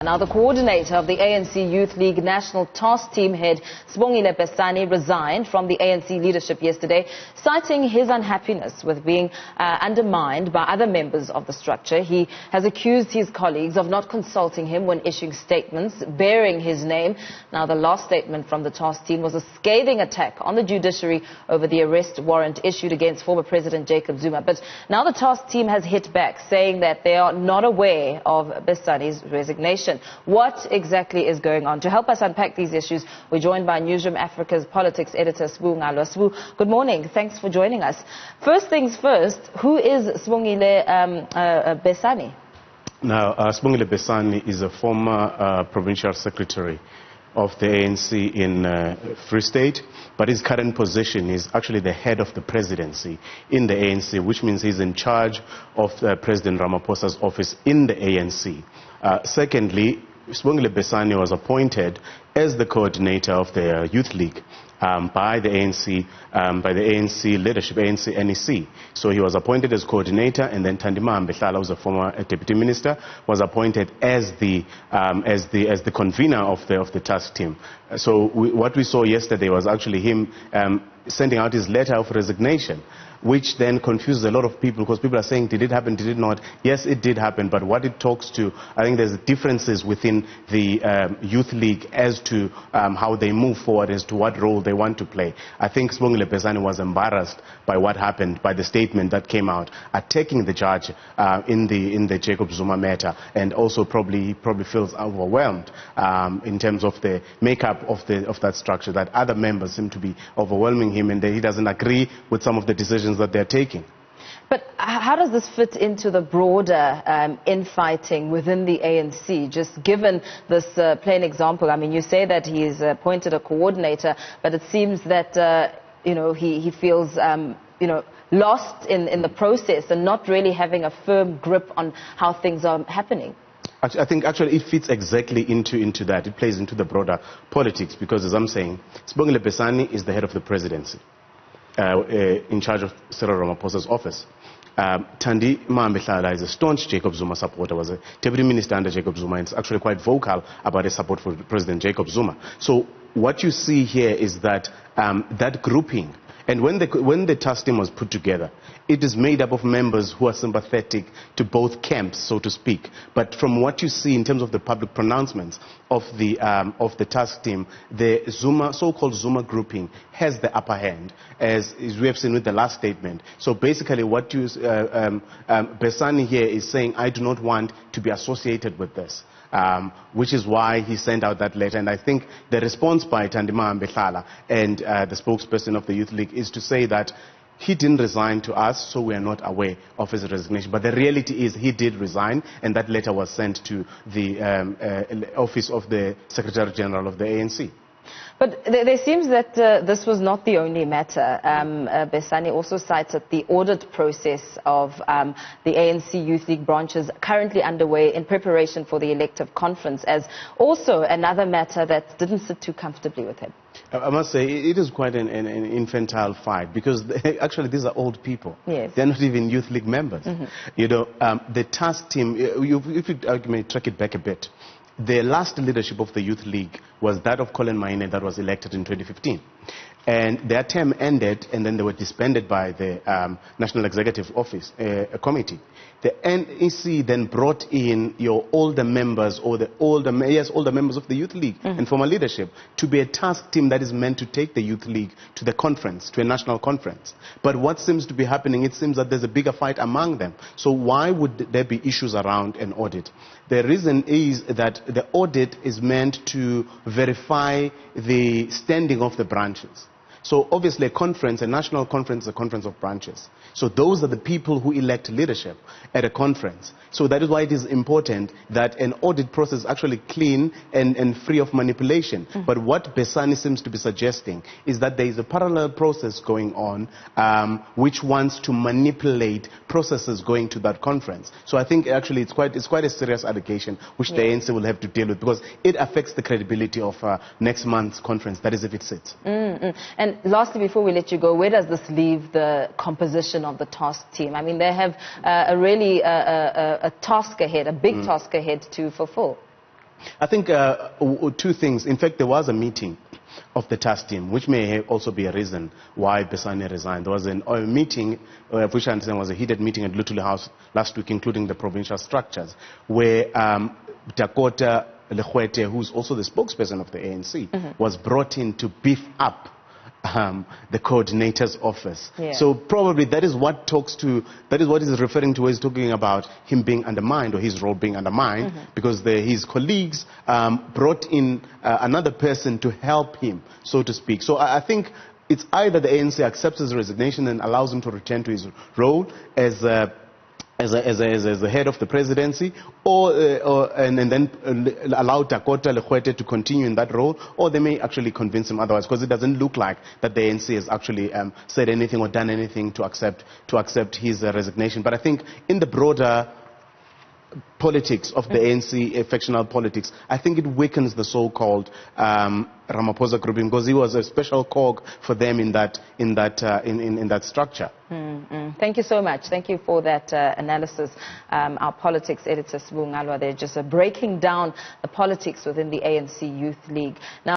Now, the coordinator of the ANC Youth League National Task Team head, Sibongile Besani, resigned from the ANC leadership yesterday, citing his unhappiness with being undermined by other members of the structure. He has accused his colleagues of not consulting him when issuing statements bearing his name. Now, the last statement from the task team was a scathing attack on the judiciary over the arrest warrant issued against former President Jacob Zuma. But now the task team has hit back, saying that they are not aware of Besani's resignation. What exactly is going on? To help us unpack these issues, we're joined by Newsroom Africa's politics editor, Sbu Ngalwa. Sbu, good morning. Thanks for joining us. First things first, who is Sibongile Besani? Now, Sibongile Besani is a former provincial secretary of the ANC in Free State, but his current position is actually the head of the presidency in the ANC, which means he's in charge of President Ramaphosa's office in the ANC. Secondly, Sibongile Besani was appointed as the coordinator of the Youth League by the ANC leadership, ANC NEC. So he was appointed as coordinator, and then Thandima Mbehlala, who's a former deputy minister, was appointed as the convener of the task team. So what we saw yesterday was actually him sending out his letter of resignation, which then confuses a lot of people, because people are saying, did it happen, did it not? Yes, it did happen, but what it talks to, I think there's differences within the Youth League as to how they move forward, as to what role they want to play. I think Sibongile Besani was embarrassed by what happened, by the statement that came out, attacking the judge in the Jacob Zuma matter, and also probably feels overwhelmed in terms of the makeup of that structure, that other members seem to be overwhelming him, and that he doesn't agree with some of the decisions that they're taking. But how does this fit into the broader infighting within the ANC, just given this plain example? I mean, you say that he's appointed a coordinator, but it seems that, he feels, lost in the process and not really having a firm grip on how things are happening. I think actually it fits exactly into that. It plays into the broader politics, because, as I'm saying, Sibongile Besani is the head of the presidency, in charge of Cyril Ramaphosa's office. Thandima Mbehlala is a staunch Jacob Zuma supporter, was a deputy minister under Jacob Zuma, and is actually quite vocal about his support for President Jacob Zuma. So what you see here is that that grouping, and when the task team was put together, it is made up of members who are sympathetic to both camps, so to speak. But from what you see in terms of the public pronouncements of the task team, the so-called Zuma grouping has the upper hand, as we have seen with the last statement. So basically, what Besani here is saying, I do not want to be associated with this. Which is why he sent out that letter. And I think the response by Thandima Mbehlala and the spokesperson of the Youth League is to say that he didn't resign to us, so we are not aware of his resignation. But the reality is he did resign, and that letter was sent to the office of the Secretary General of the ANC. But there seems that this was not the only matter. Besani also cited the audit process of the ANC Youth League branches currently underway in preparation for the elective conference as also another matter that didn't sit too comfortably with him. I must say, it is quite an infantile fight, because actually these are old people. Yes. They're not even Youth League members. Mm-hmm. The task team, if you may track it back a bit, the last leadership of the Youth League was that of Colin Maine, that was elected in 2015. And their term ended, and then they were disbanded by the National Executive Office Committee. The NEC then brought in your older members, or the older members of the Youth League, mm-hmm. and former leadership, to be a task team that is meant to take the Youth League to the conference, to a national conference. But what seems to be happening, it seems that there's a bigger fight among them. So why would there be issues around an audit? The reason is that the audit is meant to verify the standing of the branches. So obviously a national conference is a conference of branches. So those are the people who elect leadership at a conference. So that is why it is important that an audit process is actually clean and free of manipulation. Mm-hmm. But what Besani seems to be suggesting is that there is a parallel process going on which wants to manipulate processes going to that conference. So I think actually it's quite a serious allegation which the ANC will have to deal with, because it affects the credibility of next month's conference, that is if it sits. Mm-hmm. And lastly, before we let you go, where does this leave the composition of the task team? I mean, they have a task ahead, a big task ahead to fulfill. I think two things. In fact, there was a meeting of the task team, which may also be a reason why Besani resigned. There was a meeting, which I understand was a heated meeting at Lutuli House last week, including the provincial structures, where Dakota Lekhwete, who's also the spokesperson of the ANC, was brought in to beef up the coordinator's office. Yeah. So probably that is what he's referring to when he's talking about him being undermined, or his role being undermined, because his colleagues brought in another person to help him, so to speak. So I think it's either the ANC accepts his resignation and allows him to return to his role as the head of the presidency, and then allow Dakota Lekhwete to continue in that role, or they may actually convince him otherwise, because it doesn't look like that the ANC has actually said anything or done anything to accept his resignation. But I think in the broader politics of the ANC, factional politics, I think it weakens the so-called Ramaphosa grouping, because he was a special cog for them in that structure. Thank you so much. Thank you for that analysis. Our politics editor, Sbu Ngalwa, they're just breaking down the politics within the ANC Youth League. Now,